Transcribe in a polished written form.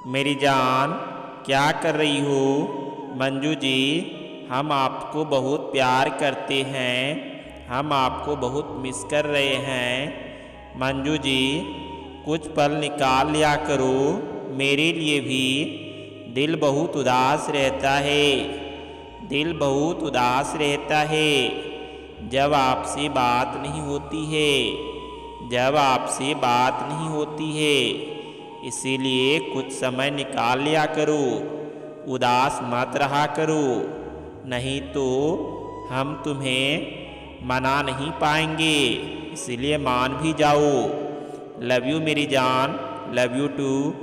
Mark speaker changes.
Speaker 1: मेरी जान, क्या कर रही हो? मंजू जी, हम आपको बहुत प्यार करते हैं, हम आपको बहुत मिस कर रहे हैं। मंजू जी, कुछ पल निकाल लिया करो मेरे लिए भी। दिल बहुत उदास रहता है, दिल बहुत उदास रहता है जब आपसे बात नहीं होती है, जब आपसे बात नहीं होती है। इसीलिए कुछ समय निकाल लिया करो, उदास मत रहा करो, नहीं तो हम तुम्हें मना नहीं पाएंगे। इसीलिए मान भी जाओ। लव यू मेरी जान, लव यू टू।